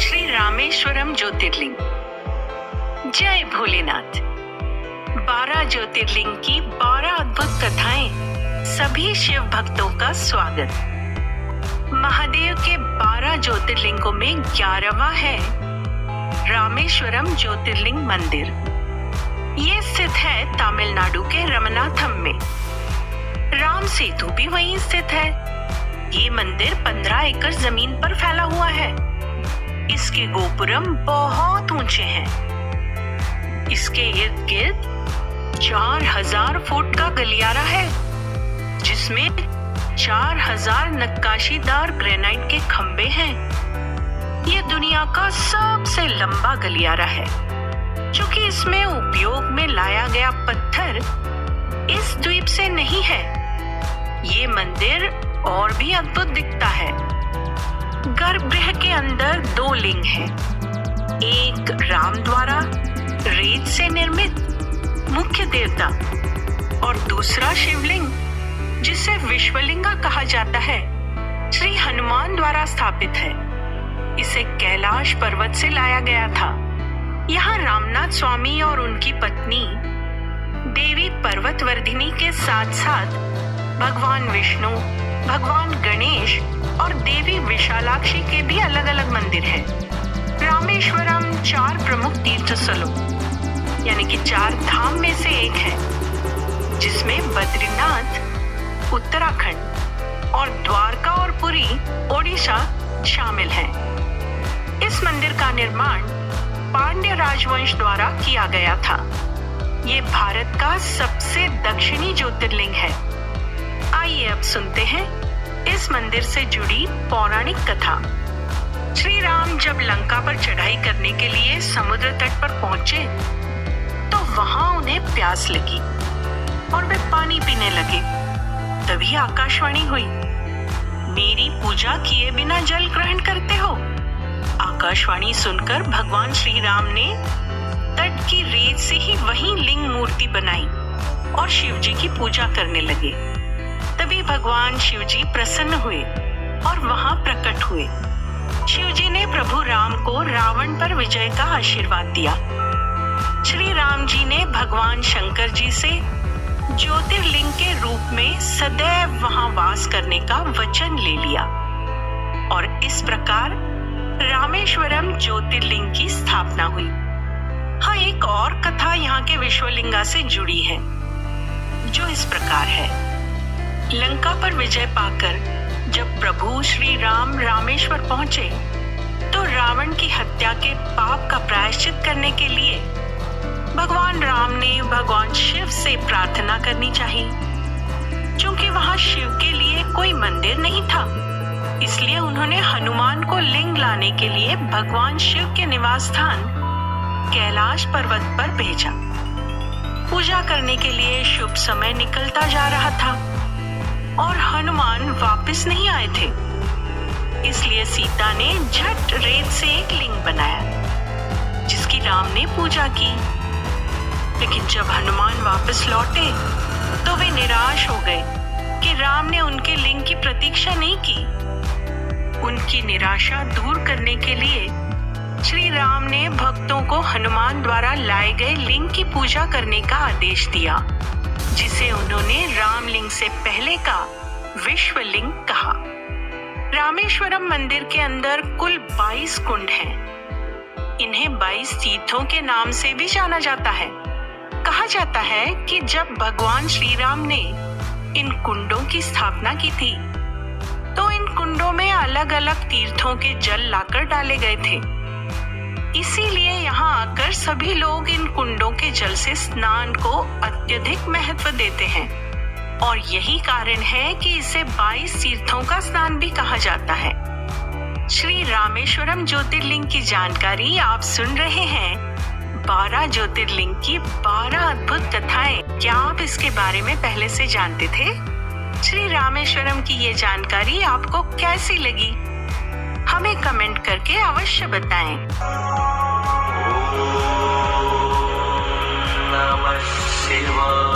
श्री रामेश्वरम ज्योतिर्लिंग। जय भोलेनाथ। 12 ज्योतिर्लिंग की 12 अद्भुत कथाएं। सभी शिव भक्तों का स्वागत। महादेव के 12 ज्योतिर्लिंगों में 11वां है रामेश्वरम ज्योतिर्लिंग मंदिर। ये स्थित है तमिलनाडु के रमनाथम में। राम सेतु भी वहीं स्थित है। ये मंदिर 15 एकड़ जमीन पर फैला हुआ है। इसके गोपुरम बहुत ऊंचे हैं। इसके इर्द गिर्द 4000 फुट का गलियारा है, जिसमें 4000 नक्काशीदार ग्रेनाइट के खंभे हैं। यह दुनिया का सबसे लंबा गलियारा है, क्योंकि इसमें उपयोग में लाया गया पत्थर इस द्वीप से नहीं है। ये मंदिर और भी अद्भुत दिखता है। गर्भगृह के अंदर 2 लिंग हैं। एक राम द्वारा रेत से निर्मित मुख्य देवता और दूसरा शिवलिंग, जिसे विश्वलिंगा कहा जाता है, श्री हनुमान द्वारा स्थापित है। इसे कैलाश पर्वत से लाया गया था। यहाँ रामनाथ स्वामी और उनकी पत्नी देवी पर्वतवर्धिनी के साथ साथ भगवान विष्णु, भगवान गणेश और देवी विशालाक्षी के भी अलग अलग मंदिर हैं। रामेश्वरम 4 प्रमुख तीर्थ स्थलों यानी कि 4 धाम में से एक है, जिसमें बद्रीनाथ उत्तराखंड और द्वारका और पुरी ओडिशा शामिल हैं। इस मंदिर का निर्माण पांड्य राजवंश द्वारा किया गया था। ये भारत का सबसे दक्षिणी ज्योतिर्लिंग है। आइए अब सुनते हैं इस मंदिर से जुड़ी पौराणिक कथा। श्री राम जब लंका पर चढ़ाई करने के लिए समुद्र तट पर पहुंचे, तो वहां उन्हें प्यास लगी और वे पानी पीने लगे। तभी आकाशवाणी हुई, मेरी पूजा किए बिना जल ग्रहण करते हो। आकाशवाणी सुनकर भगवान श्री राम ने तट की रेत से ही वहीं लिंग मूर्ति बनाई और शिव जी की पूजा करने लगे। तभी भगवान शिव जी प्रसन्न हुए और वहां प्रकट हुए। शिव जी ने प्रभु राम को रावण पर विजय का आशीर्वाद दिया। श्री राम जी ने भगवान शंकर जी से ज्योतिर्लिंग के रूप में सदैव वहां वास करने का वचन ले लिया और इस प्रकार रामेश्वरम ज्योतिर्लिंग की स्थापना हुई। हाँ, एक और कथा यहाँ के विश्वलिंगा से जुड़ी है, जो इस प्रकार है। लंका पर विजय पाकर जब प्रभु श्री राम रामेश्वर पहुंचे, तो रावण की हत्या के पाप का प्रायश्चित करने के लिए भगवान राम ने भगवान शिव से प्रार्थना करनी चाहिए। क्योंकि वहां शिव के लिए कोई मंदिर नहीं था, इसलिए उन्होंने हनुमान को लिंग लाने के लिए भगवान शिव के निवास स्थान कैलाश पर्वत पर भेजा। पूजा करने के लिए शुभ समय निकलता जा रहा था और हनुमान वापस नहीं आए थे। इसलिए सीता ने झट रेत से एक लिंग बनाया, जिसकी राम ने पूजा की। लेकिन जब हनुमान वापस लौटे, तो वे निराश हो गए कि राम ने उनके लिंग की प्रतीक्षा नहीं की। उनकी निराशा दूर करने के लिए श्री राम ने भक्तों को हनुमान द्वारा लाए गए लिंग की पूजा करने का आदेश दिया, जिसे उन्होंने रामलिंग से पहले का विश्वलिंग कहा। रामेश्वरम मंदिर के अंदर कुल 22 कुंड हैं। इन्हें 22 तीर्थों के नाम से भी जाना जाता है। कहा जाता है कि जब भगवान श्री राम ने इन कुंडों की स्थापना की थी, तो इन कुंडों में अलग अलग तीर्थों के जल लाकर डाले गए थे। इसीलिए यहाँ आकर सभी लोग इन कुंडों के जल से स्नान को अत्यधिक महत्व देते हैं और यही कारण है कि इसे 22 तीर्थों का स्नान भी कहा जाता है। श्री रामेश्वरम ज्योतिर्लिंग की जानकारी आप सुन रहे हैं। 12 ज्योतिर्लिंग की 12 अद्भुत कथाएं। क्या आप इसके बारे में पहले से जानते थे? श्री रामेश्वरम की ये जानकारी आपको कैसी लगी? हमें कमेंट करके अवश्य बताएं। नमः शिवाय।